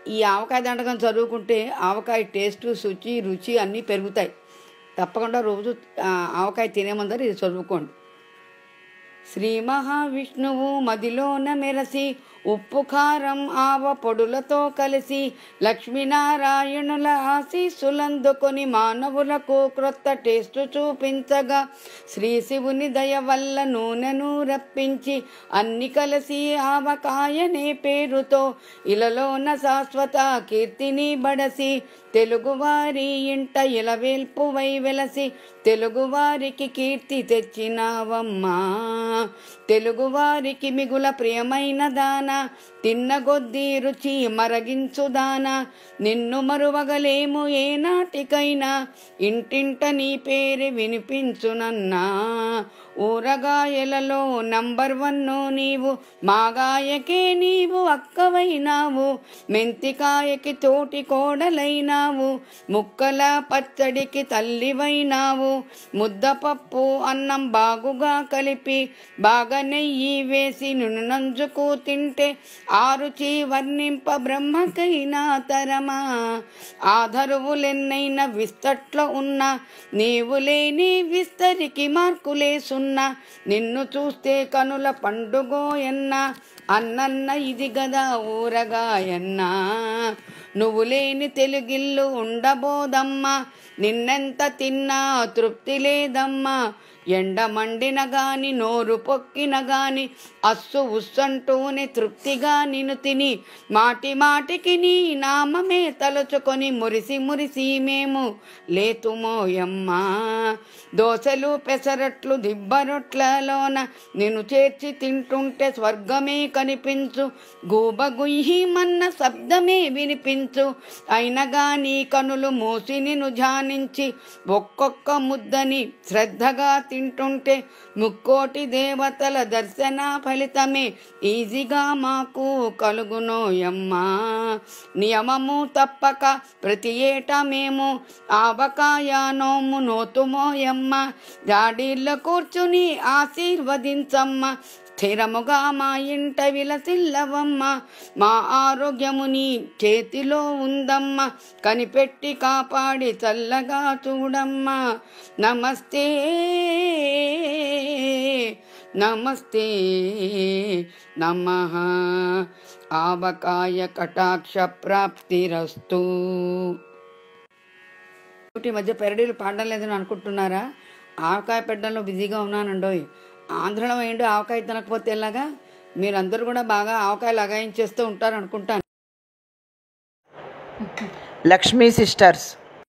ఈ ఆవకాయ దండకం చదువుకుంటే ఆవకాయ టేస్టు, శుచి, రుచి అన్నీ పెరుగుతాయి. తప్పకుండా రోజు ఆవకాయ తినే ముందర ఇది చదువుకోండి. శ్రీ మహావిష్ణువు మదిలోన మెరసి ఉప్పు కారం ఆవ పొడులతో కలిసి లక్ష్మీనారాయణుల ఆశీస్సులందుకొని మానవులకు క్రొత్త టేస్టు చూపించగా శ్రీ శివుని దయ వల్ల నూనెను రప్పించి అన్ని కలిసి ఆవకాయనే పేరుతో ఇలలోన శాశ్వత కీర్తిని బడసి తెలుగువారి ఇంట ఇలవేల్పువై వెలసి తెలుగువారికి కీర్తి తెచ్చినావమ్మా. తెలుగువారికి మిగుల ప్రియమైన దాన తిన్న కొద్దీ రుచి మరగించుదానా నిన్ను మరువగలేము ఏనాటికైనా ఇంటింట నీ పేరు వినిపించునన్నా. ఊరగాయలలో నంబర్ 1 నీవు మాగాయకే నీవు అక్కవైనావు మెంతికాయకి తోటి కోడలైనావు ముక్కల పచ్చడికి తల్లివైనావు ముద్దపప్పు అన్నం బాగుగా కలిపి బాగా నెయ్యి వేసి నిన్ను నంజుకు తింటే ఆ రుచి వర్ణింప బ్రహ్మకైనా తరమా. ఆధరువులెన్నైనా విస్తట్లో ఉన్న నీవు లేని విస్తరికి మార్కులేసున్న నిన్ను చూస్తే కనుల పండుగోయన్న అన్నన్న ఇది గదా ఊరగాయన్నా. నువ్వు లేని తెలుగిల్లు ఉండబోదమ్మా నిన్నెంత తిన్నా తృప్తి లేదమ్మా. ఎండ మండిన గాని నోరు పొక్కిన గాని అస్సు ఉస్సంటూనే తృప్తిగా నిన్ను తిని మాటి మాటికి నీ నామమే తలుచుకొని మురిసి మురిసి మేము లేతుమోయమ్మా. దోశలు పెసరట్లు దిబ్బరొట్లలోన నిన్ను చేర్చి తింటుంటే స్వర్గమే కనిపించు గూబగుయ్యమన్న శబ్దమే వినిపించు. అయినగా నీ కనులు మూసి నిన్ను ధ్యానించి ఒక్కొక్క ముద్దని శ్రద్ధగా తింటుంటే ముక్కోటి దేవతల దర్శన ఫలితమే ఈజీగా మాకు కలుగునోయమ్మా. నియమము తప్పక ప్రతి ఏటా మేము ఆవకాయ నోము నోతుమోయమ్మ. జాడీల్లో కూర్చుని ఆశీర్వదించమ్మ స్థిరముగా మా ఇంట విలసిల్లవమ్మ. మా ఆరోగ్యము నీ చేతిలో ఉందమ్మ కనిపెట్టి కాపాడి చల్లగా చూడమ్మా. నమస్తే నమస్తే నమః. ఆవకాయ కటాక్ష ప్రాప్తిరస్తు. ఈ మధ్య పెరడీలు పాడడం లేదని అనుకుంటున్నారా? ఆవకాయ పెట్టడంలో బిజీగా ఉన్నానండోయ్. ఆంధ్రలో ఏంటో ఆవకాయ తినకపోతే ఎలాగా? మీరందరూ కూడా బాగా ఆవకాయ లగాయించేస్తూ ఉంటారు అనుకుంటాను. లక్ష్మీ సిస్టర్స్.